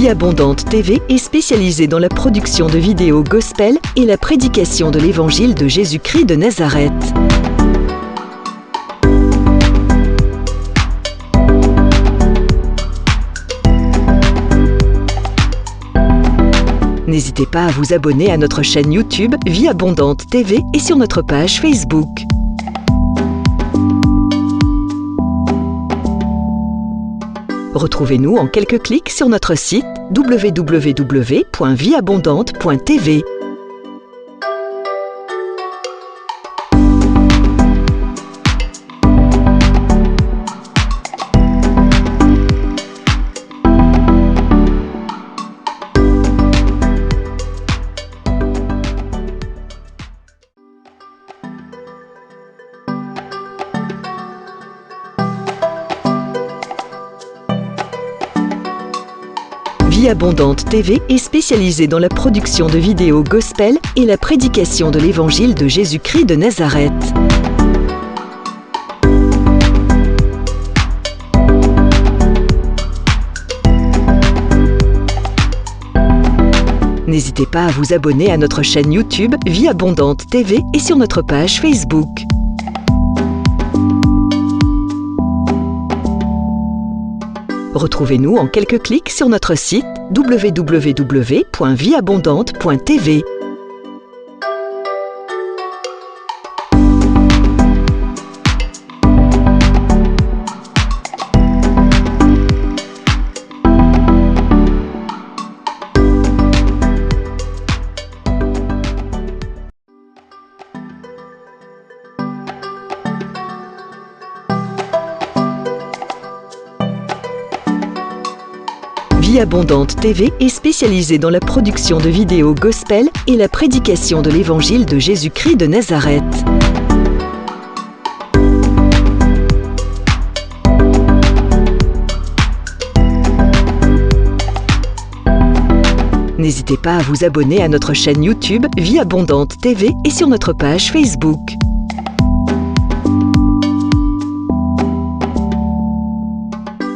Vie Abondante TV est spécialisée dans la production de vidéos gospel et la prédication de l'évangile de Jésus-Christ de Nazareth. N'hésitez pas à vous abonner à notre chaîne YouTube Vie Abondante TV et sur notre page Facebook. Retrouvez-nous en quelques clics sur notre site www.vieabondante.tv. Vie Abondante TV est spécialisée dans la production de vidéos gospel et la prédication de l'évangile de Jésus-Christ de Nazareth. N'hésitez pas à vous abonner à notre chaîne YouTube Vie Abondante TV et sur notre page Facebook. Retrouvez-nous en quelques clics sur notre site www.vieabondante.tv. Vie Abondante TV est spécialisée dans la production de vidéos gospel et la prédication de l'évangile de Jésus-Christ de Nazareth. N'hésitez pas à vous abonner à notre chaîne YouTube Vie Abondante TV et sur notre page Facebook.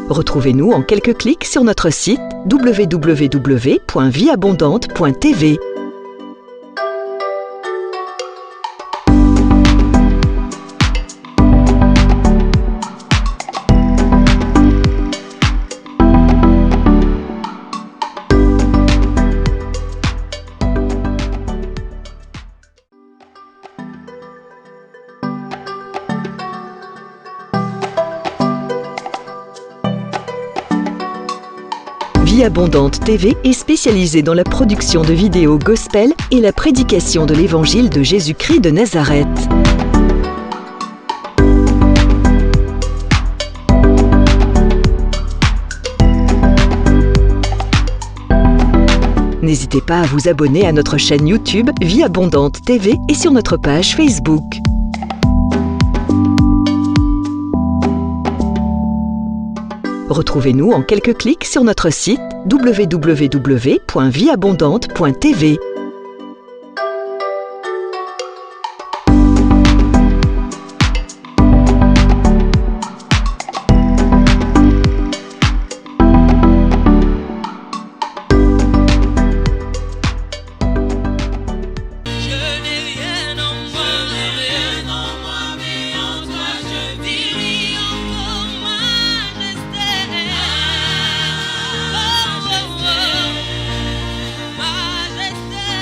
Retrouvez-nous en quelques clics sur notre site www.vieabondante.tv. Vie Abondante TV est spécialisée dans la production de vidéos gospel et la prédication de l'évangile de Jésus-Christ de Nazareth. N'hésitez pas à vous abonner à notre chaîne YouTube Vie Abondante TV et sur notre page Facebook. Retrouvez-nous en quelques clics sur notre site www.vieabondante.tv. Majesté.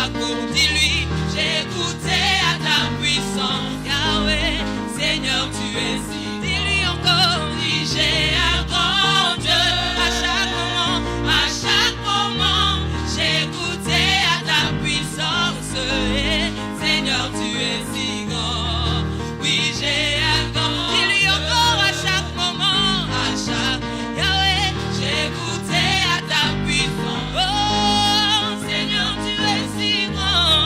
cour, dis-lui, j'ai goûté à ta puissance. Yahweh, Seigneur, tu es si. Dis-lui encore, dis, j'ai un grand Dieu. À chaque moment, j'ai goûté à ta puissance. Et Seigneur, tu es si grand. Oui, j'ai un grand. Dis-lui encore à chaque moment, Yahweh, j'ai goûté à ta puissance. Oh, Seigneur, tu es si grand.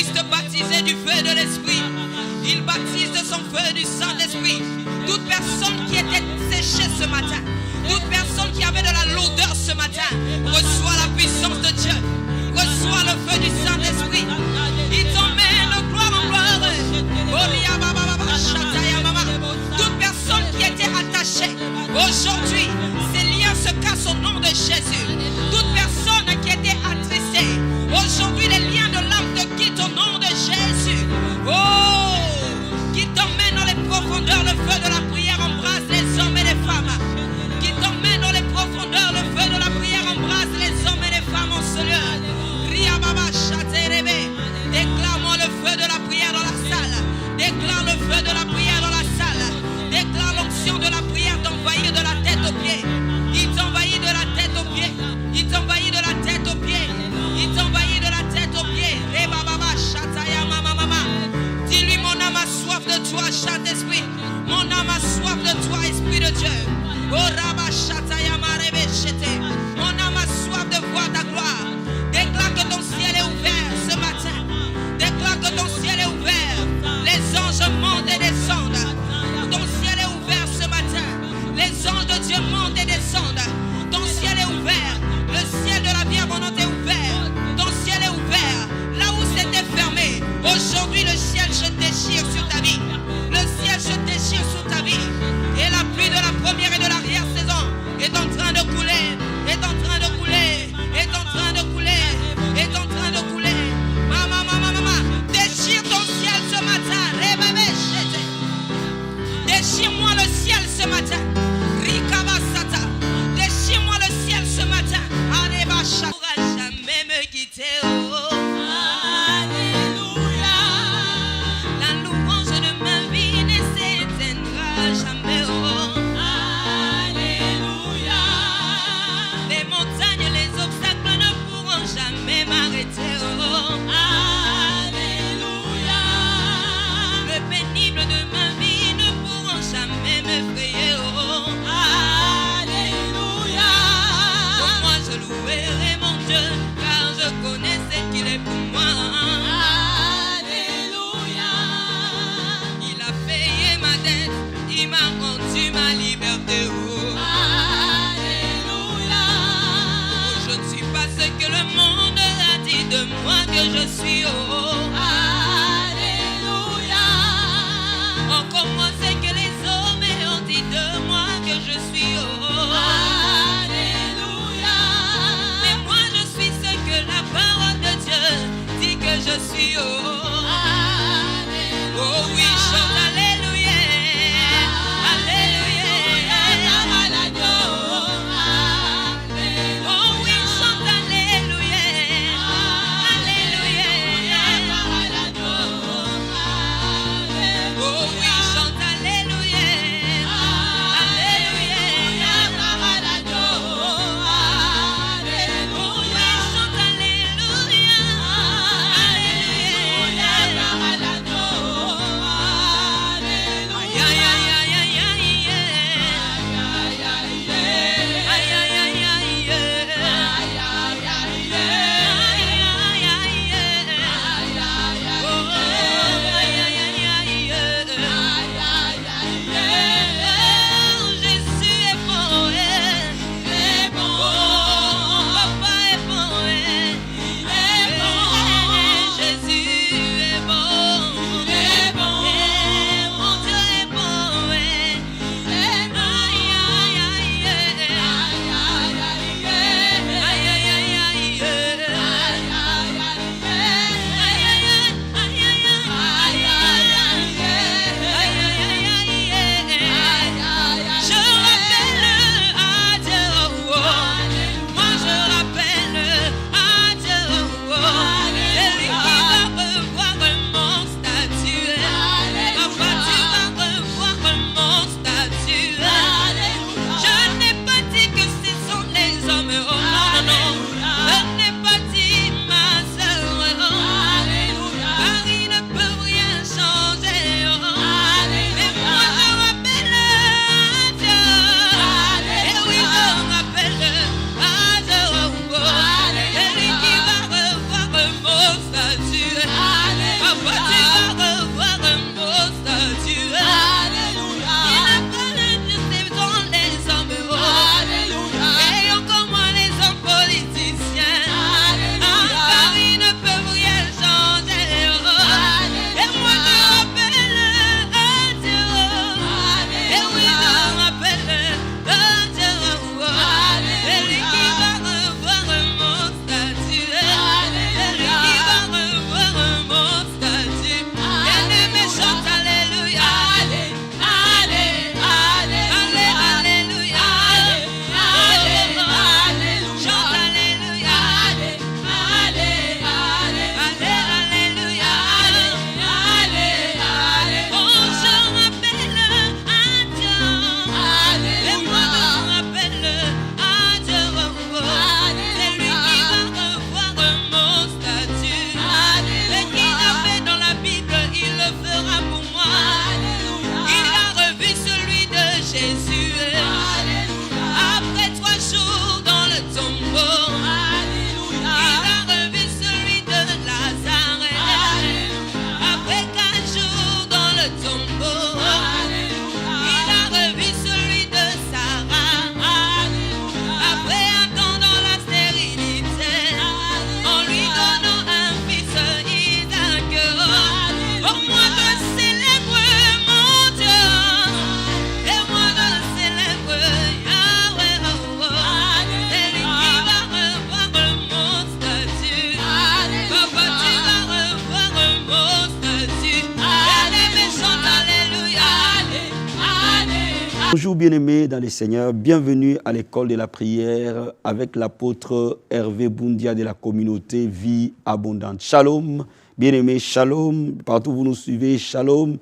puisse te baptiser du feu de l'Esprit. Il baptise de son feu du Saint-Esprit. Toute personne qui était séchée ce matin, toute personne qui avait de la lourdeur ce matin, reçoit la puissance de Dieu, reçoit le feu du Saint-Esprit. Il t'emmène de gloire en gloire. Toute personne qui était attachée, aujourd'hui, ces liens se cassent au nom de Jésus. Toute personne qui était attristée, aujourd'hui, les liens de l'âme te quittent au nom de Jésus. Oh, qui t'emmène dans les profondeurs, le feu de la prière embrasse les hommes et les femmes. Qui t'emmène dans les profondeurs, le feu de la prière embrasse les hommes et les femmes en ce lieu. Déclare-moi le feu de la prière dans la salle. Déclare le feu de la prière dans la salle. Déclare l'onction de la prière t'envahir de la tête aux pieds. Il t'envahit de la tête aux pieds. Il t'envahit de la tête aux pieds. Il t'envahit de la tête aux pieds. Dis-lui, mon âme a soif de toi, Saint-Esprit. Mon âme a soif de toi, Esprit de Dieu. Mon âme a soif de voir ta gloire. Déclare que ton ciel est ouvert ce matin. Déclare que ton ciel est ouvert. Les anges montent et descendent. Ton ciel est ouvert ce matin. Les anges de Dieu montent et descendent. Ton ciel est ouvert. Le ciel de la vie abondante est ouvert. Ton ciel est ouvert. Là où c'était fermé, aujourd'hui le ciel se déchire sur ta vie. Le ciel se déchire sur ta vie. Et la pluie de la première et de l'arrière-saison est en train de couler. Est en train de couler. Est en train de couler. Est en train de couler. Maman. Déchire ton ciel ce matin. Déchire-moi le ciel ce matin. Rikabasata. Déchire-moi le ciel ce matin. Arébasha. Ne pourra jamais me quitter. Oh. Alléluia. La louange de ma vie ne s'éteindra jamais. Oh. Alléluia. Les montagnes, les obstacles ne pourront jamais m'arrêter. Oh. Alléluia. Le pénible de ma vie ne pourront jamais m'effrayer. Oh. Alléluia. Pour moi je louerai mon Dieu, car je connais ce qu'il est pour moi. Alléluia. Il a payé ma dette, il m'a rendu ma liberté. Oh. Alléluia. Je ne suis pas ce que le monde a dit de moi que je suis. Oh. Alléluia. Encore moins ce que les hommes ont dit de moi que je suis. Oh. Alléluia. Mais moi je suis ce que la parole de Dieu dit que je suis. Oh. Alléluia. Oh oui, chante alléluia. Alléluia. Oh oui, chante alléluia. Alléluia. Oh oui, chante alléluia. Alléluia. Oh oui, chante alléluia. Alléluia. Bonjour bien-aimés dans les Seigneurs, bienvenue à l'école de la prière avec l'apôtre Hervé Boundia de la communauté Vie Abondante. Shalom, bien-aimés, shalom, partout où vous nous suivez, shalom,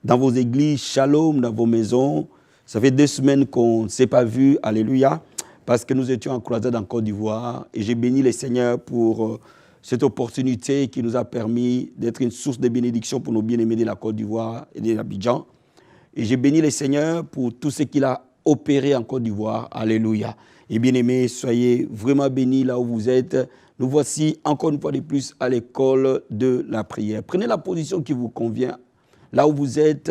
dans vos églises, shalom, dans vos maisons. Ça fait 2 semaines qu'on ne s'est pas vu, alléluia, parce que nous étions en croisade en Côte d'Ivoire et j'ai béni les Seigneurs pour cette opportunité qui nous a permis d'être une source de bénédiction pour nos bien-aimés de la Côte d'Ivoire et de l'Abidjan. Et j'ai béni le Seigneur pour tout ce qu'il a opéré en Côte d'Ivoire. Alléluia. Et bien-aimés, soyez vraiment bénis là où vous êtes. Nous voici encore une fois de plus à l'école de la prière. Prenez la position qui vous convient. Là où vous êtes,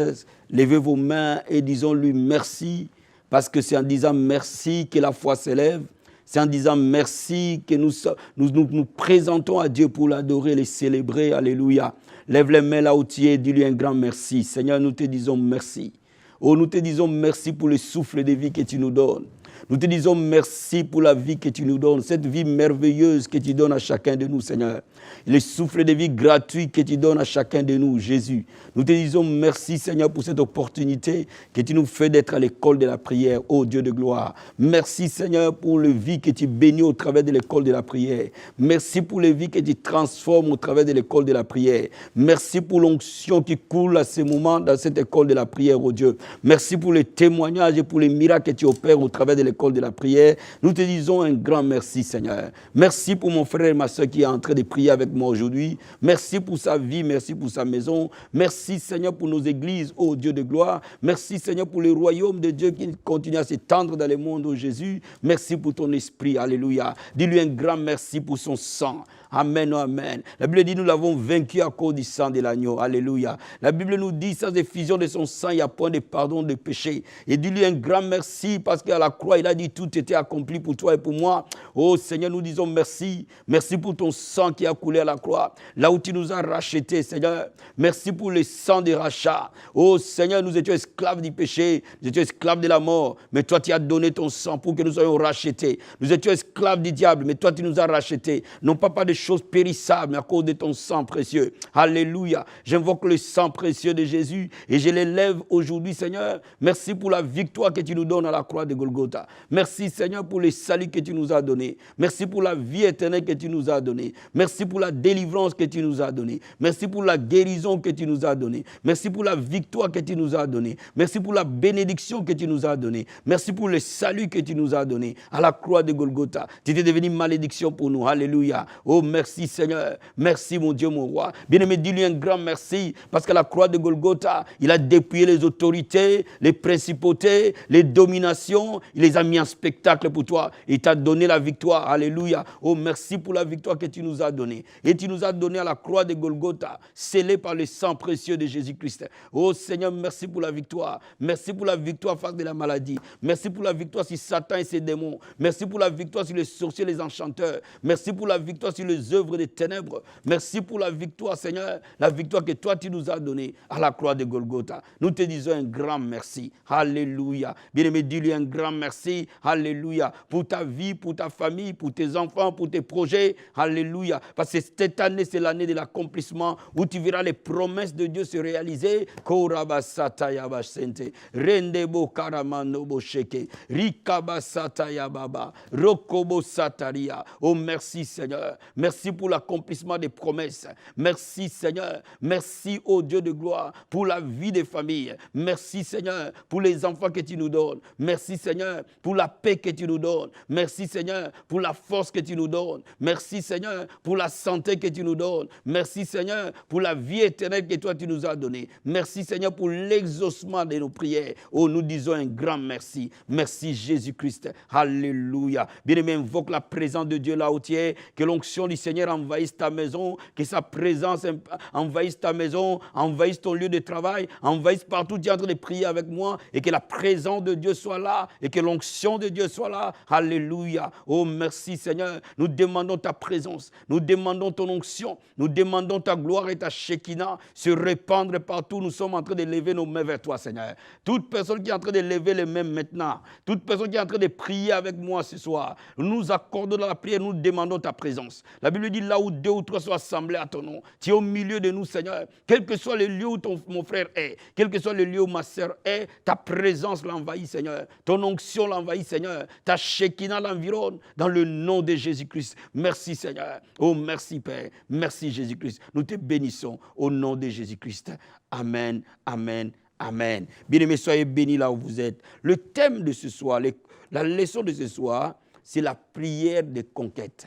levez vos mains et disons-lui merci. Parce que c'est en disant merci que la foi s'élève. C'est en disant merci que nous présentons à Dieu pour l'adorer, le célébrer. Alléluia. Lève les mains là où tu es, dis-lui un grand merci. Seigneur, nous te disons merci. Oh, nous te disons merci pour le souffle de vie que tu nous donnes. Nous te disons merci pour la vie que tu nous donnes, cette vie merveilleuse que tu donnes à chacun de nous, Seigneur. Le souffle de vie gratuit que tu donnes à chacun de nous, Jésus. Nous te disons merci, Seigneur, pour cette opportunité que tu nous fais d'être à l'école de la prière, ô Dieu de gloire. Merci, Seigneur, pour la vie que tu bénis au travers de l'école de la prière. Merci pour les vies que tu transformes au travers de l'école de la prière. Merci pour l'onction qui coule à ce moment dans cette école de la prière, ô Dieu. Merci pour les témoignages et pour les miracles que tu opères au travers de l'école de la prière. Nous te disons un grand merci, Seigneur. Merci pour mon frère et ma soeur qui est en train de prier avec moi aujourd'hui. Merci pour sa vie, merci pour sa maison. Merci, Seigneur, pour nos églises, ô Dieu de gloire. Merci, Seigneur, pour le royaume de Dieu qui continue à s'étendre dans le monde, ô Jésus. Merci pour ton esprit, alléluia. Dis-lui un grand merci pour son sang. Amen, amen. La Bible dit nous l'avons vaincu à cause du sang de l'agneau. Alléluia. La Bible nous dit sans effusion de son sang, il n'y a point de pardon de péché. Et dis-lui un grand merci parce qu'à la croix, il a dit tout était accompli pour toi et pour moi. Oh Seigneur, nous disons merci. Merci pour ton sang qui a coulé à la croix. Là où tu nous as rachetés, Seigneur. Merci pour le sang de rachat. Oh Seigneur, nous étions esclaves du péché. Nous étions esclaves de la mort. Mais toi, tu as donné ton sang pour que nous soyons rachetés. Nous étions esclaves du diable. Mais toi, tu nous as rachetés. Non pas des choses périssables, mais à cause de ton sang précieux. Alléluia. J'invoque le sang précieux de Jésus et je l'élève aujourd'hui, Seigneur. Merci pour la victoire que tu nous donnes à la croix de Golgotha. Merci, Seigneur, pour le salut que tu nous as donné. Merci pour la vie éternelle que tu nous as donnée. Merci pour la délivrance que tu nous as donnée. Merci pour la guérison que tu nous as donnée. Merci pour la victoire que tu nous as donnée. Merci pour la bénédiction que tu nous as donnée. Merci pour le salut que tu nous as donné à la croix de Golgotha. Tu étais devenu malédiction pour nous. Alléluia. Oh, merci Seigneur, merci mon Dieu, mon roi. Bien-aimé, dis-lui un grand merci parce qu'à la croix de Golgotha, il a dépouillé les autorités, les principautés, les dominations, il les a mis en spectacle pour toi. Il t'a donné la victoire, alléluia. Oh, merci pour la victoire que tu nous as donnée. Et tu nous as donné à la croix de Golgotha, scellée par le sang précieux de Jésus-Christ. Oh Seigneur, merci pour la victoire. Merci pour la victoire face de la maladie. Merci pour la victoire sur Satan et ses démons. Merci pour la victoire sur les sorciers et les enchanteurs. Merci pour la victoire sur les œuvres des ténèbres. Merci pour la victoire, Seigneur, la victoire que toi, tu nous as donnée à la croix de Golgotha. Nous te disons un grand merci. Alléluia. Bien-aimé, dis-lui un grand merci. Alléluia. Pour ta vie, pour ta famille, pour tes enfants, pour tes projets. Alléluia. Parce que cette année, c'est l'année de l'accomplissement où tu verras les promesses de Dieu se réaliser. Korabasata yabasente. Rendebo karamano bosheke. Rikabasata yababa. Rokobo sataria. Oh, merci, Seigneur. Merci pour l'accomplissement des promesses. Merci Seigneur. Merci ô Dieu de gloire pour la vie des familles. Merci Seigneur pour les enfants que tu nous donnes. Merci Seigneur pour la paix que tu nous donnes. Merci Seigneur pour la force que tu nous donnes. Merci Seigneur pour la santé que tu nous donnes. Merci Seigneur pour la vie éternelle que toi tu nous as donnée. Merci Seigneur pour l'exaucement de nos prières. Oh, nous disons un grand merci. Merci Jésus-Christ. Alléluia. Bien-aimé, invoque la présence de Dieu là où tu es. Que l'onction du Seigneur envahisse ta maison, que sa présence envahisse ta maison, envahisse ton lieu de travail, envahisse partout où tu es en train de prier avec moi et que la présence de Dieu soit là et que l'onction de Dieu soit là. Alléluia. Oh, merci Seigneur. Nous demandons ta présence, nous demandons ton onction, nous demandons ta gloire et ta Shekinah se répandre partout. Nous sommes en train de lever nos mains vers toi, Seigneur. Toute personne qui est en train de lever les mains maintenant, toute personne qui est en train de prier avec moi ce soir, nous nous accordons dans la prière, nous demandons ta présence. La Bible dit là où 2 ou 3 sont assemblés à ton nom, tu es au milieu de nous, Seigneur. Quel que soit le lieu où mon frère est, quel que soit le lieu où ma sœur est, ta présence l'envahit, Seigneur. Ton onction l'envahit, Seigneur. Ta Shekinah l'environne dans le nom de Jésus-Christ. Merci, Seigneur. Oh, merci, Père. Merci, Jésus-Christ. Nous te bénissons au nom de Jésus-Christ. Amen, amen, amen. Bien-aimés, soyez bénis là où vous êtes. Le thème de ce soir, la leçon de ce soir, c'est la prière de conquête.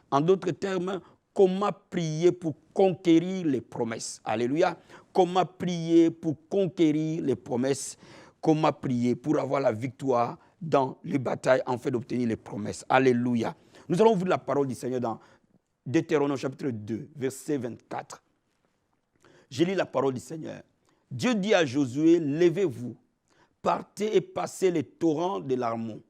En d'autres termes, comment prier pour conquérir les promesses. Alléluia. Comment prier pour conquérir les promesses. Comment prier pour avoir la victoire dans les batailles afin d'obtenir les promesses. Alléluia. Nous allons ouvrir la parole du Seigneur dans Deutéronome chapitre 2, verset 24. Je lis la parole du Seigneur. Dieu dit à Josué, levez-vous, partez et passez les torrents de l'Arnon.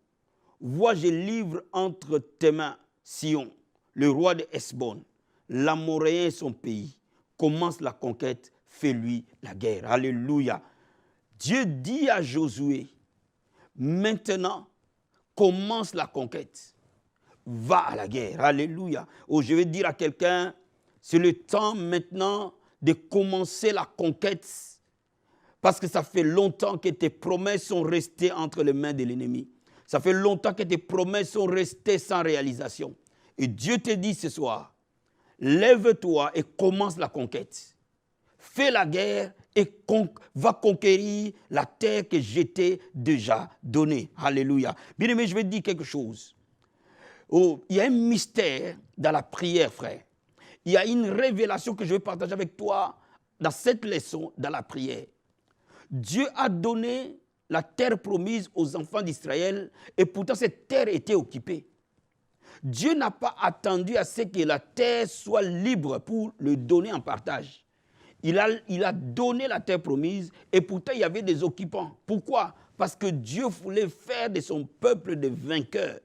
Vois, je livre entre tes mains Sion, le roi de Hesbon, l'Amoréen et son pays. Commence la conquête, fais-lui la guerre. Alléluia. Dieu dit à Josué, maintenant, commence la conquête. Va à la guerre. Alléluia. Oh, je vais dire à quelqu'un, c'est le temps maintenant de commencer la conquête. Parce que ça fait longtemps que tes promesses sont restées entre les mains de l'ennemi. Ça fait longtemps que tes promesses sont restées sans réalisation. Et Dieu te dit ce soir, lève-toi et commence la conquête. Fais la guerre et va conquérir la terre que je t'ai déjà donnée. Alléluia. Bien aimé, je vais te dire quelque chose. Oh, il y a un mystère dans la prière, frère. Il y a une révélation que je vais partager avec toi dans cette leçon, dans la prière. Dieu a donné la terre promise aux enfants d'Israël et pourtant cette terre était occupée. Dieu n'a pas attendu à ce que la terre soit libre pour le donner en partage. Il a donné la terre promise et pourtant il y avait des occupants. Pourquoi? Parce que Dieu voulait faire de son peuple des vainqueurs,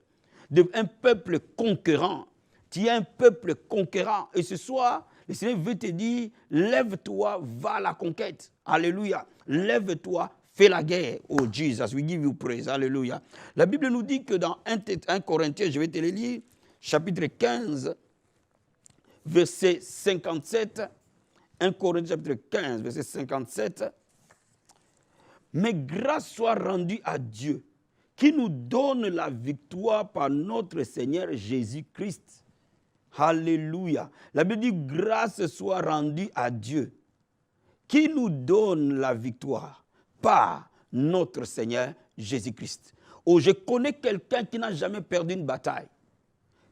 un peuple conquérant. Tu es un peuple conquérant. Et ce soir, le Seigneur veut te dire, lève-toi, va à la conquête. Alléluia. Lève-toi, fais la guerre. Oh Jesus, we give you praise. Alléluia. La Bible nous dit que dans 1 Corinthiens, je vais te le lire, chapitre 15, verset 57. 1 Corinthiens chapitre 15, verset 57. Mais grâce soit rendue à Dieu, qui nous donne la victoire par notre Seigneur Jésus-Christ. Alléluia. La Bible dit grâce soit rendue à Dieu, qui nous donne la victoire par notre Seigneur Jésus-Christ. Oh, je connais quelqu'un qui n'a jamais perdu une bataille.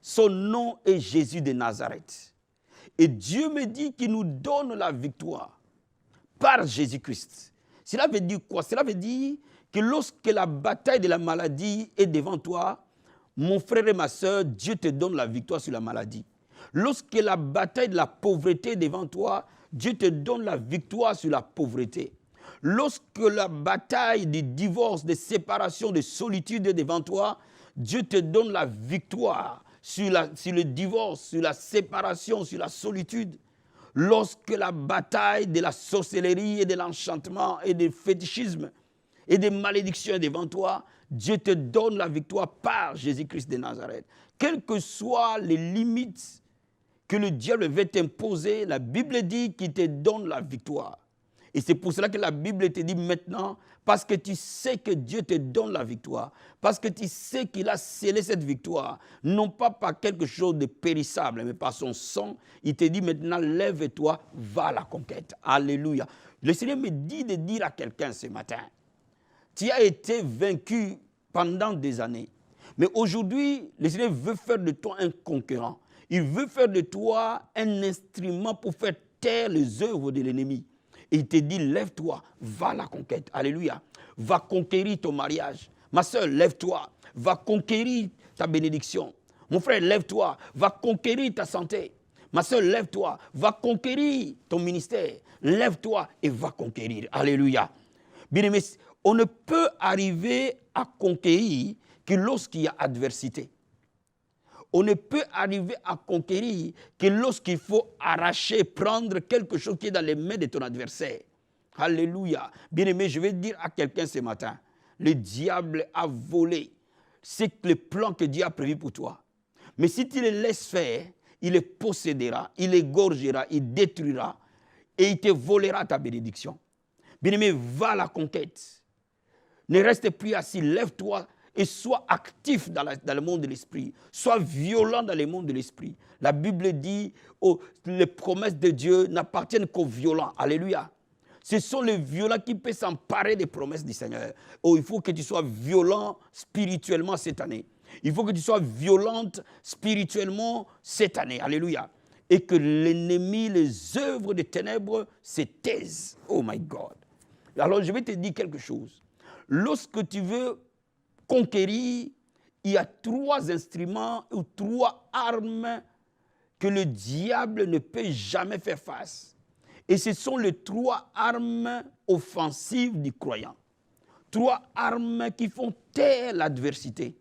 Son nom est Jésus de Nazareth. Et Dieu me dit qu'il nous donne la victoire par Jésus-Christ. Cela veut dire quoi? Cela veut dire que lorsque la bataille de la maladie est devant toi, mon frère et ma soeur, Dieu te donne la victoire sur la maladie. Lorsque la bataille de la pauvreté est devant toi, Dieu te donne la victoire sur la pauvreté. Lorsque la bataille du divorce, de séparation, de solitude est devant toi, Dieu te donne la victoire sur le divorce, sur la séparation, sur la solitude. Lorsque la bataille de la sorcellerie et de l'enchantement et du fétichisme et des malédictions est devant toi, Dieu te donne la victoire par Jésus-Christ de Nazareth. Quelles que soient les limites que le diable veut t'imposer, la Bible dit qu'il te donne la victoire. Et c'est pour cela que la Bible te dit maintenant, parce que tu sais que Dieu te donne la victoire, parce que tu sais qu'il a scellé cette victoire, non pas par quelque chose de périssable, mais par son sang, il te dit maintenant, lève-toi, va à la conquête. Alléluia. Le Seigneur me dit de dire à quelqu'un ce matin, tu as été vaincu pendant des années, mais aujourd'hui, le Seigneur veut faire de toi un conquérant. Il veut faire de toi un instrument pour faire taire les œuvres de l'ennemi. Et il te dit, lève-toi, va à la conquête. Alléluia. Va conquérir ton mariage. Ma soeur, lève-toi, va conquérir ta bénédiction. Mon frère, lève-toi, va conquérir ta santé. Ma soeur, lève-toi, va conquérir ton ministère. Lève-toi et va conquérir. Alléluia. Bien-aimés, on ne peut arriver à conquérir que lorsqu'il y a adversité. On ne peut arriver à conquérir que lorsqu'il faut arracher, prendre quelque chose qui est dans les mains de ton adversaire. Alléluia. Bien-aimé, je vais dire à quelqu'un ce matin, le diable a volé. C'est le plan que Dieu a prévu pour toi. Mais si tu le laisses faire, il les possédera, il égorgera, il détruira et il te volera ta bénédiction. Bien-aimé, va à la conquête. Ne reste plus assis, lève-toi et sois actif dans le monde de l'esprit. Sois violent dans le monde de l'esprit. La Bible dit, les promesses de Dieu n'appartiennent qu'aux violents. Alléluia. Ce sont les violents qui peuvent s'emparer des promesses du Seigneur. Il faut que tu sois violent spirituellement cette année. Il faut que tu sois violente spirituellement cette année. Alléluia. Et que l'ennemi, les œuvres des ténèbres se taisent. Oh my God. Alors je vais te dire quelque chose. Lorsque tu veux conquérir, il y a 3 instruments ou 3 armes que le diable ne peut jamais faire face. Et ce sont les 3 armes offensives du croyant. 3 armes qui font taire l'adversité.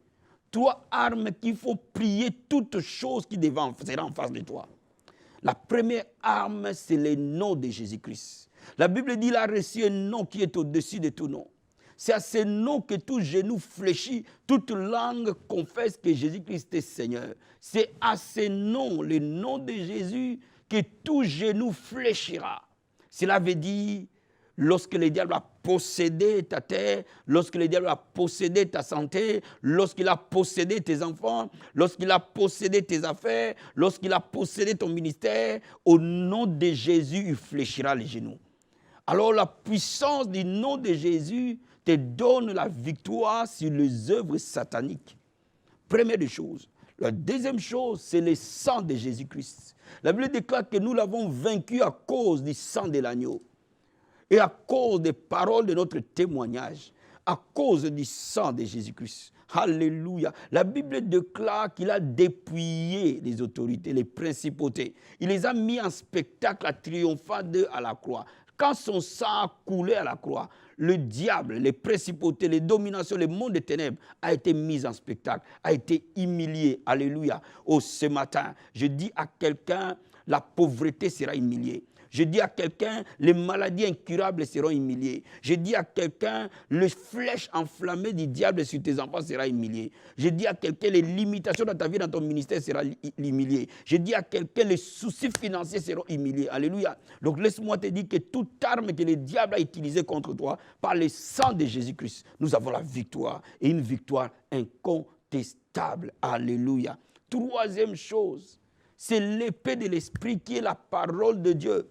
3 armes qui font plier toute chose qui sera en face de toi. La première arme, c'est le nom de Jésus-Christ. La Bible dit qu'il a reçu un nom qui est au-dessus de tout nom. C'est à ce nom que tout genou fléchit, toute langue confesse que Jésus-Christ est Seigneur. C'est à ce nom, le nom de Jésus, que tout genou fléchira. Cela veut dire, lorsque le diable a possédé ta terre, lorsque le diable a possédé ta santé, lorsqu'il a possédé tes enfants, lorsqu'il a possédé tes affaires, lorsqu'il a possédé ton ministère, au nom de Jésus, il fléchira les genoux. Alors la puissance du nom de Jésus te donne la victoire sur les œuvres sataniques. Première des choses. La deuxième chose, c'est le sang de Jésus-Christ. La Bible déclare que nous l'avons vaincu à cause du sang de l'agneau et à cause des paroles de notre témoignage, à cause du sang de Jésus-Christ. Alléluia. La Bible déclare qu'il a dépouillé les autorités, les principautés. Il les a mis en spectacle à triompher d'eux à la croix. Quand son sang a coulé à la croix, le diable, les principautés, les dominations, le monde des ténèbres a été mis en spectacle, a été humilié. Alléluia. Oh, ce matin, je dis à quelqu'un, la pauvreté sera humiliée. Je dis à quelqu'un, les maladies incurables seront humiliées. Je dis à quelqu'un, les flèches enflammées du diable sur tes enfants sera humiliées. Je dis à quelqu'un, les limitations dans ta vie, dans ton ministère seront humiliées. Je dis à quelqu'un, les soucis financiers seront humiliés. Alléluia. Donc laisse-moi te dire que toute arme que le diable a utilisée contre toi, par le sang de Jésus-Christ, nous avons la victoire. Et une victoire incontestable. Alléluia. Troisième chose, c'est l'épée de l'esprit qui est la parole de Dieu.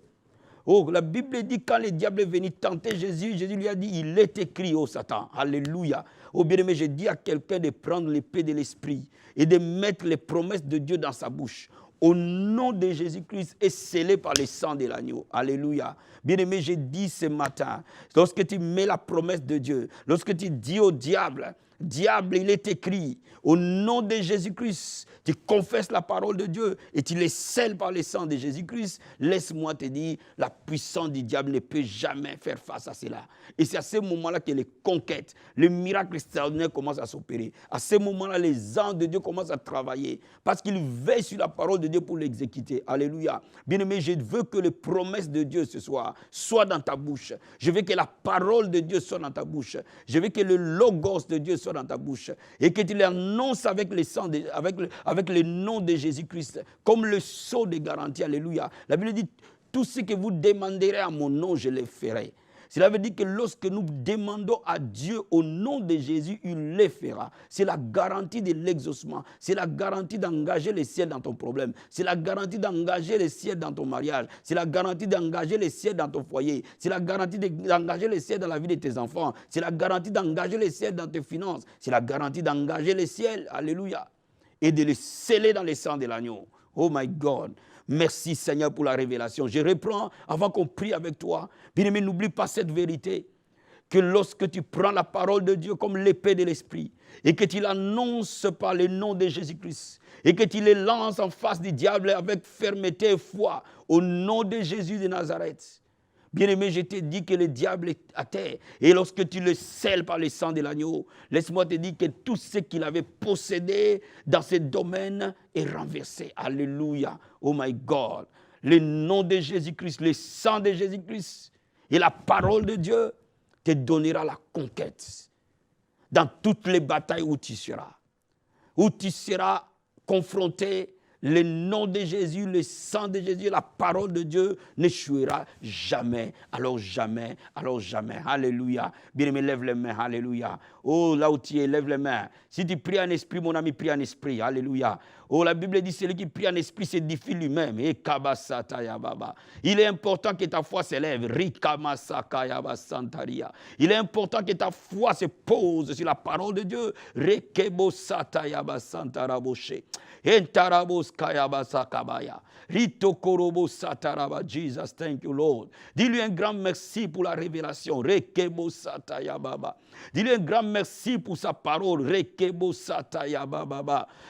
Oh, la Bible dit quand le diable est venu tenter Jésus, Jésus lui a dit, il est écrit, oh Satan, alléluia. Oh bien-aimé, je dis à quelqu'un de prendre l'épée de l'esprit et de mettre les promesses de Dieu dans sa bouche. Au nom de Jésus-Christ est scellé par le sang de l'agneau. Alléluia. Bien-aimé, je dis ce matin, lorsque tu mets la promesse de Dieu, lorsque tu dis au diable, diable, il est écrit, au nom de Jésus-Christ, tu confesses la parole de Dieu et tu les scelles par le sang de Jésus-Christ, laisse-moi te dire, la puissance du diable ne peut jamais faire face à cela. Et c'est à ce moment-là que les conquêtes, les miracles extraordinaires commencent à s'opérer. À ce moment-là, les anges de Dieu commencent à travailler parce qu'ils veillent sur la parole de Dieu pour l'exécuter. Alléluia. Bien-aimé, je veux que les promesses de Dieu ce soir soient dans ta bouche. Je veux que la parole de Dieu soit dans ta bouche. Je veux que le logos de Dieu soit dans ta bouche et que tu l'annonces avec le sang, avec le nom de Jésus-Christ, comme le sceau de garantie. Alléluia. La Bible dit, tout ce que vous demanderez à mon nom, je le ferai. Cela veut dire que lorsque nous demandons à Dieu au nom de Jésus, il le fera. C'est la garantie de l'exaucement. C'est la garantie d'engager le ciel dans ton problème. C'est la garantie d'engager le ciel dans ton mariage. C'est la garantie d'engager le ciel dans ton foyer. C'est la garantie d'engager le ciel dans la vie de tes enfants. C'est la garantie d'engager le ciel dans tes finances. C'est la garantie d'engager le ciel. Alléluia. Et de le sceller dans le sang de l'agneau. Oh my God. Merci Seigneur pour la révélation. Je reprends avant qu'on prie avec toi. Bien-aimé, n'oublie pas cette vérité. Que lorsque tu prends la parole de Dieu comme l'épée de l'esprit et que tu l'annonces par le nom de Jésus-Christ et que tu les lances en face du diable avec fermeté et foi au nom de Jésus de Nazareth. Bien-aimé, je t'ai dit que le diable est à terre. Et lorsque tu le scelles par le sang de l'agneau, laisse-moi te dire que tout ce qu'il avait possédé dans ce domaine est renversé. Alléluia. Oh my God. Le nom de Jésus-Christ, le sang de Jésus-Christ et la parole de Dieu te donnera la conquête dans toutes les batailles où tu seras. Où tu seras confronté le nom de Jésus, le sang de Jésus, la parole de Dieu n'échouera jamais. Alors jamais, alors jamais. Alléluia. Bien-aimé, lève les mains. Alléluia. Oh, là où tu es, lève les mains. Si tu pries en esprit, mon ami, prie en esprit. Alléluia. Oh, la Bible dit, celui qui prie en esprit s'édifie lui-même. Il est important que ta foi s'élève. Il est important que ta foi se pose sur la parole de Dieu. Jesus, thank you, Lord. Dis-lui un grand merci pour la révélation. Dis-lui un grand merci pour sa parole.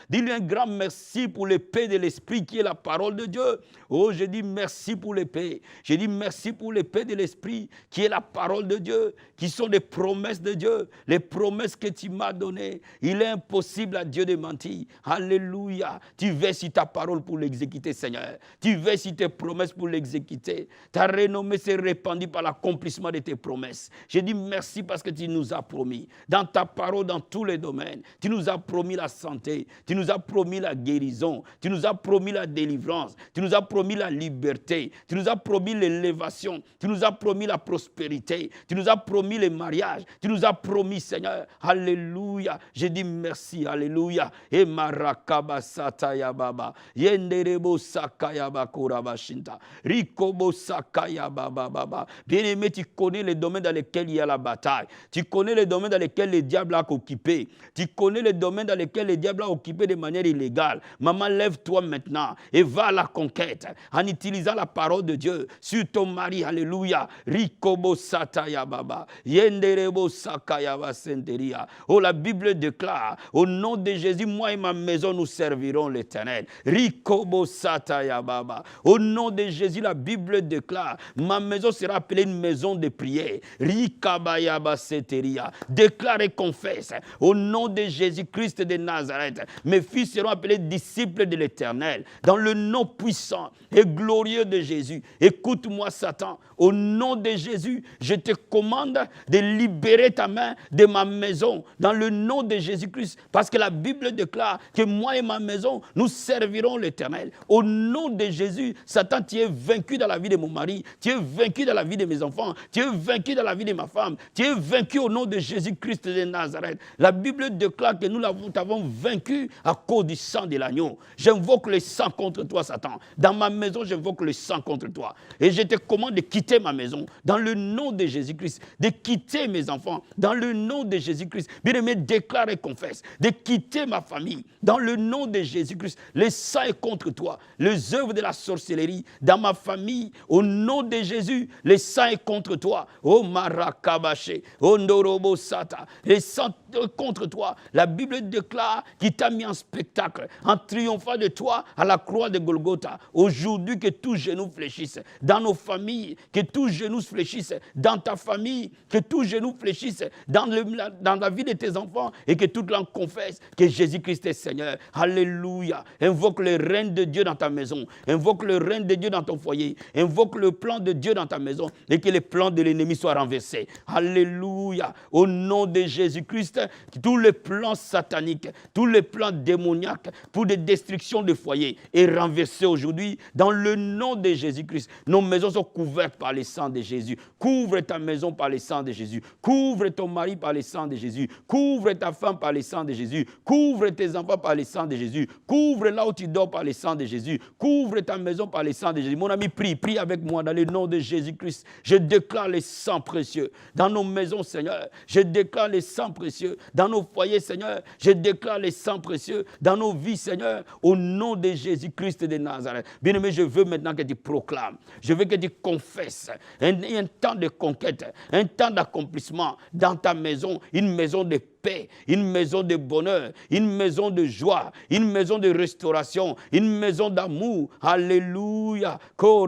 Dis-lui un grand merci pour l'épée de l'esprit qui est la parole de Dieu. Oh, je dis merci pour l'épée. Je dis merci pour l'épée de l'esprit qui est la parole de Dieu, qui sont des promesses de Dieu, les promesses que tu m'as données. Il est impossible à Dieu de mentir. Alléluia. Tu veilles sur ta parole pour l'exécuter, Seigneur. Tu veilles sur tes promesses pour l'exécuter. Ta renommée s'est répandue par l'accomplissement de tes promesses. Je dis merci parce que tu nous as promis, dans ta parole, dans tous les domaines, tu nous as promis la santé, tu nous as promis la guérison, tu nous as promis la délivrance, tu nous as promis la liberté, tu nous as promis l'élévation, tu nous as promis la prospérité, tu nous as promis le mariage, tu nous as promis, Seigneur. Alléluia. Je dis merci. Alléluia. Et marakaba sataya baba. Yenderebo sakaya bakura bashinta. Rikobo sakaya baba baba. Bien-aimé, tu connais les domaines dans lesquels il y a la bataille. Tu connais les domaines dans lesquels le diable a occupé. Tu connais les domaines dans lesquels le diable a occupé de manière illégale. Maman, lève-toi maintenant et va à la conquête en utilisant la parole de Dieu sur ton mari. Alléluia. Rikobo sataya baba. Yenderebo sakaya basenteria. Oh, la Bible déclare, au nom de Jésus, moi et ma maison, nous servirons l'Éternel. Rikobo sataya baba. Au nom de Jésus, la Bible déclare, ma maison sera appelée une maison de prière. Rikabaya basenteria. Déclare et confesse, au nom de Jésus-Christ de Nazareth, mes fils seront appelés disciples de l'Éternel. Dans le nom puissant et glorieux de Jésus. Écoute-moi, Satan, au nom de Jésus, je te commande de libérer ta main de ma maison dans le nom de Jésus-Christ, parce que la Bible déclare que moi et ma maison, nous servirons l'Éternel. Au nom de Jésus, Satan, tu es vaincu dans la vie de mon mari, tu es vaincu dans la vie de mes enfants, tu es vaincu dans la vie de ma femme, tu es vaincu au nom de Jésus-Christ de Nazareth. La Bible déclare que nous t'avons vaincu à cause du sang de l'agneau. J'invoque le sang contre toi, Satan. Dans ma maison, j'invoque le sang contre toi. Et je te commande de quitter ma maison dans le nom de Jésus-Christ, de quitter mes enfants dans le nom de Jésus-Christ. Bien-aimé, déclare et confesse, de quitter ma famille dans le nom de Jésus-Christ. Le sang est contre toi. Les œuvres de la sorcellerie dans ma famille, au nom de Jésus, le sang est contre toi. Oh Marakabaché, oh Ndorobo Sata, le sang est contre toi. La Bible déclare qu'il t'a mis en spectacle, en triomphant de toi à la croix de Golgotha. Aujourd'hui, que tout genou fléchisse dans nos familles, que tout genou fléchisse dans ta famille, que tout genou fléchisse dans la vie de tes enfants et que toute langue confesse que Jésus-Christ est Seigneur. Alléluia. Invoque le règne de Dieu dans ta maison. Invoque le règne de Dieu dans ton foyer. Invoque le plan de Dieu dans ta maison et que les plans de l'ennemi soient renversés. Alléluia. Au nom de Jésus-Christ, tous les plans sataniques, tous les plans démoniaques pour des destructions de foyers est renversé aujourd'hui dans le nom de Jésus-Christ. Nos maisons sont couvertes par le sang de Jésus. Couvre ta maison par le sang de Jésus. Couvre ton mari par le sang de Jésus. Couvre ta femme par le sang de Jésus. Couvre tes enfants par le sang de Jésus. Couvre là où tu dors par le sang de Jésus. Couvre ta maison par le sang de Jésus. Mon ami, prie avec moi dans le nom de Jésus-Christ. Je déclare le sang précieux dans nos maisons, Seigneur. Je déclare le sang précieux dans nos foyers, Seigneur. Je déclare le sang précieux dans nos vies, Seigneur, au nom de Jésus-Christ de Nazareth. Bien-aimé, je veux maintenant que tu proclames. Je veux que tu confesses un temps de conquête, un temps d'accomplissement dans ta maison, une maison de paix, une maison de bonheur, une maison de joie, une maison de restauration, une maison d'amour. Alléluia. Oh,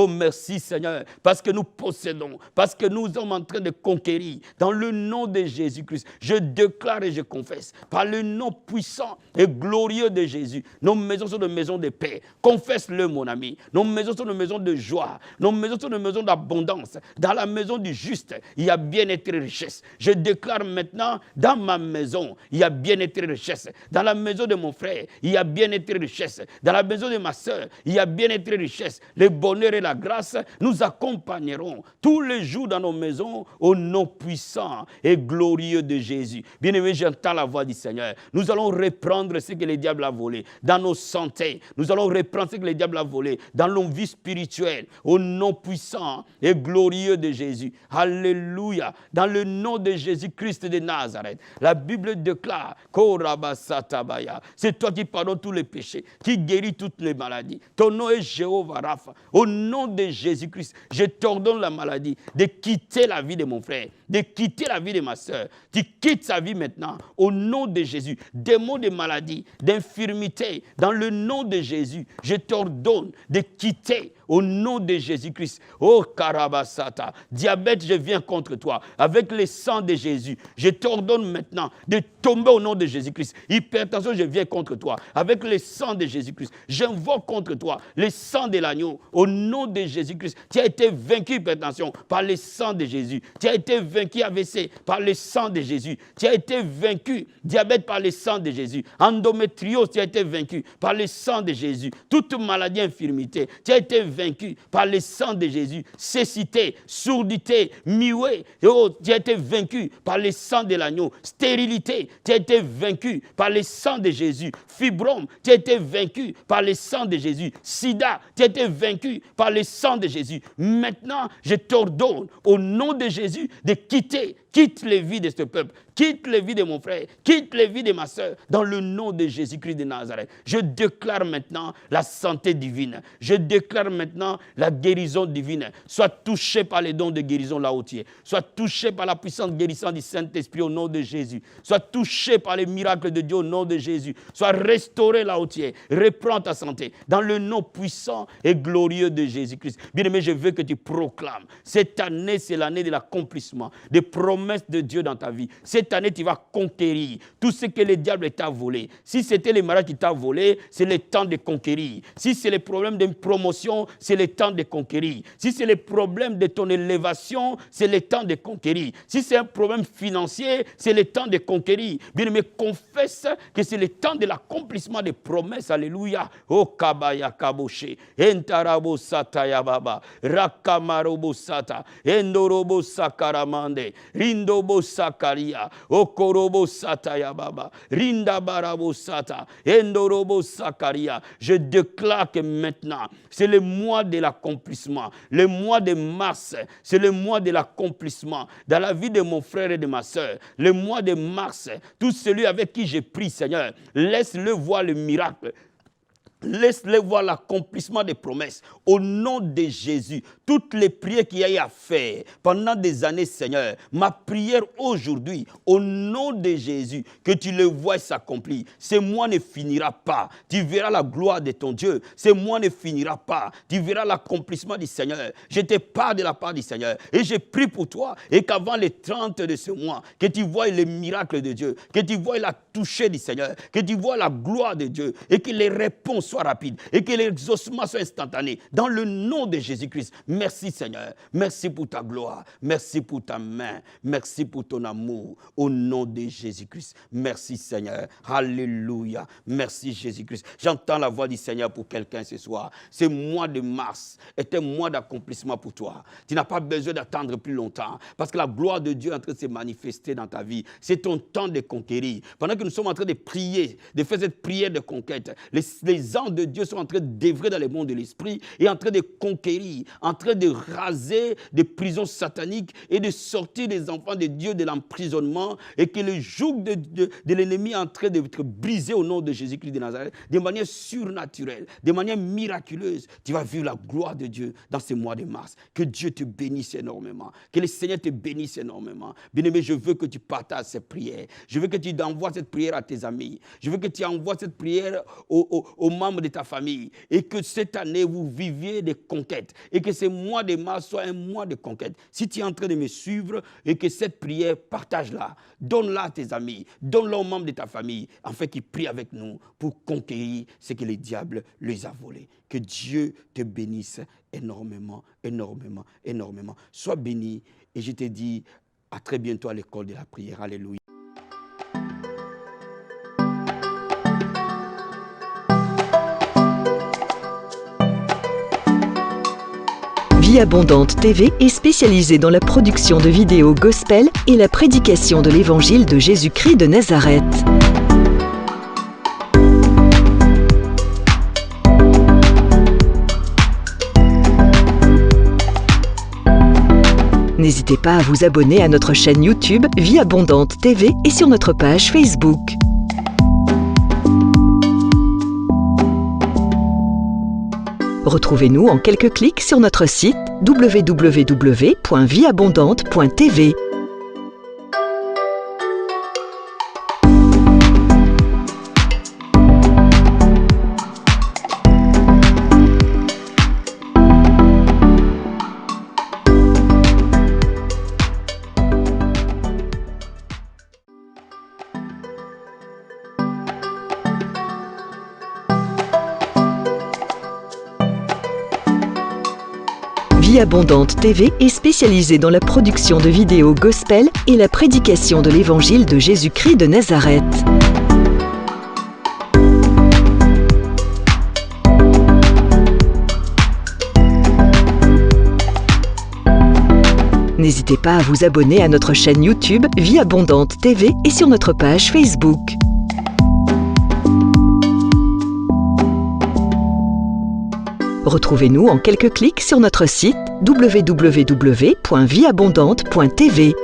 merci Seigneur, parce que nous possédons, parce que nous sommes en train de conquérir. Dans le nom de Jésus-Christ, je déclare et je confesse, par le nom puissant et glorieux de Jésus, nos maisons sont des maisons de paix. Confesse-le, mon ami. Nos maisons sont des maisons de joie. Nos maisons sont des maisons d'abondance. Dans la maison du juste, il y a bien-être et richesse. Je déclare maintenant, dans ma maison, il y a bien-être et richesse. Dans la maison de mon frère, il y a bien-être et richesse. Dans la maison de ma soeur, il y a bien-être et richesse. Le bonheur et la grâce nous accompagneront tous les jours dans nos maisons au nom puissant et glorieux de Jésus. Bien-aimé, j'entends la voix du Seigneur. Nous allons reprendre ce que le diable a volé dans nos santé. Nous allons reprendre ce que le diable a volé dans nos vies spirituelles au nom puissant et glorieux de Jésus. Alléluia. Dans le nom de Jésus-Christ de Nazareth, la Bible déclare, c'est toi qui pardonnes tous les péchés, qui guéris toutes les maladies. Ton nom est Jéhovah Rapha. Au nom de Jésus-Christ, je t'ordonne la maladie de quitter la vie de mon frère, de quitter la vie de ma soeur. Tu quittes sa vie maintenant au nom de Jésus. Démons de maladie, d'infirmité, dans le nom de Jésus, je t'ordonne de quitter au nom de Jésus-Christ. Oh Karabasata, diabète, je viens contre toi avec le sang de Jésus. Je t'ordonne maintenant de tomber au nom de Jésus-Christ. Hypertension, je viens contre toi avec le sang de Jésus-Christ. J'invoque contre toi le sang de l'agneau au nom de Jésus-Christ. Tu as été vaincu hypertension par le sang de Jésus. Tu as été vaincu AVC par le sang de Jésus. Tu as été vaincu diabète par le sang de Jésus. Endométriose, tu as été vaincu par le sang de Jésus. Toute maladie, infirmité, tu as été vaincu par le sang de Jésus. Cécité, sourdité, muet, oh, tu as été vaincu par le sang de l'agneau. Stérilité, tu as été vaincu par le sang de Jésus. Fibrome, tu as été vaincu par le sang de Jésus. Sida, tu as été vaincu par le sang de Jésus. Maintenant, je t'ordonne au nom de Jésus de quitte les vies de ce peuple, quitte les vies de mon frère, quitte les vies de ma soeur, dans le nom de Jésus-Christ de Nazareth. Je déclare maintenant la santé divine. Je déclare maintenant la guérison divine. Sois touché par les dons de guérison là où tu es. Sois touché par la puissance guérissante du Saint-Esprit au nom de Jésus. Sois touché par les miracles de Dieu au nom de Jésus. Sois restauré là où tu es. Reprends ta santé dans le nom puissant et glorieux de Jésus-Christ. Bien-aimé, je veux que tu proclames. Cette année, c'est l'année de l'accomplissement des promesses de Dieu dans ta vie. Cette année, tu vas conquérir tout ce que le diable t'a volé. Si c'était les malades qui t'a volé, c'est le temps de conquérir. Si c'est les problèmes d'une promotion, c'est le temps de conquérir. Si c'est les problèmes de ton élévation, c'est le temps de conquérir. Si c'est un problème financier, c'est le temps de conquérir. Bien-aimé, confesse que c'est le temps de l'accomplissement des promesses. Alléluia. Oh kabaya kaboshe, entarabo sataya baba, rakamarobo sata, endorobo sakaramande, rindobo sakaria, okorobo sataya baba, rindabarabo sata, endorobo sakaria. Je déclare que maintenant, c'est le mois de l'accomplissement. Le mois de mars, c'est le mois de l'accomplissement. Dans la vie de mon frère et de ma soeur, le mois de mars, tout celui avec qui j'ai pris, Seigneur, laisse-le voir le miracle. Laisse-les voir l'accomplissement des promesses. Au nom de Jésus, toutes les prières qu'il y a eu à faire pendant des années, Seigneur, ma prière aujourd'hui, au nom de Jésus, que tu le vois s'accomplir. Ce mois ne finira pas. Tu verras la gloire de ton Dieu. Ce mois ne finira pas. Tu verras l'accomplissement du Seigneur. Je te parle de la part du Seigneur. Et je prie pour toi. Et qu'avant les 30 de ce mois, que tu vois les miracles de Dieu. Que tu vois la toucher du Seigneur. Que tu vois la gloire de Dieu. Et que les réponses soient rapides et que l'exaucement soit instantané dans le nom de Jésus-Christ. Merci Seigneur, merci pour ta gloire, merci pour ta main, merci pour ton amour au nom de Jésus-Christ. Merci Seigneur, alléluia, merci Jésus-Christ. J'entends la voix du Seigneur pour quelqu'un ce soir. Ce mois de mars est un mois d'accomplissement pour toi. Tu n'as pas besoin d'attendre plus longtemps parce que la gloire de Dieu est en train de se manifester dans ta vie. C'est ton temps de conquérir. Pendant que nous sommes en train de prier, de faire cette prière de conquête, les anges de Dieu sont en train d'œuvrer dans le monde de l'esprit et en train de conquérir, en train de raser des prisons sataniques et de sortir les enfants de Dieu de l'emprisonnement et que le joug de l'ennemi est en train d'être brisé au nom de Jésus-Christ de Nazareth de manière surnaturelle, de manière miraculeuse. Tu vas vivre la gloire de Dieu dans ce mois de mars. Que Dieu te bénisse énormément. Que le Seigneur te bénisse énormément. Bien-aimé, je veux que tu partages cette prière. Je veux que tu envoies cette prière à tes amis. Je veux que tu envoies cette prière aux membres de ta famille et que cette année vous viviez des conquêtes et que ce mois de mars soit un mois de conquête. Si tu es en train de me suivre et que cette prière, partage-la, donne-la à tes amis, donne-la aux membres de ta famille afin qu'ils prient avec nous pour conquérir ce que le diable les a volés. Que Dieu te bénisse énormément, énormément, énormément. Sois béni et je te dis À très bientôt à l'école de la prière. Alléluia. Vie Abondante TV est spécialisée dans la production de vidéos gospel et la prédication de l'évangile de Jésus-Christ de Nazareth. N'hésitez pas à vous abonner à notre chaîne YouTube Vie Abondante TV et sur notre page Facebook. Retrouvez-nous en quelques clics sur notre site www.vieabondante.tv. Vie Abondante TV est spécialisée dans la production de vidéos gospel et la prédication de l'évangile de Jésus-Christ de Nazareth. N'hésitez pas à vous abonner à notre chaîne YouTube Vie Abondante TV et sur notre page Facebook. Retrouvez-nous en quelques clics sur notre site www.vieabondante.tv.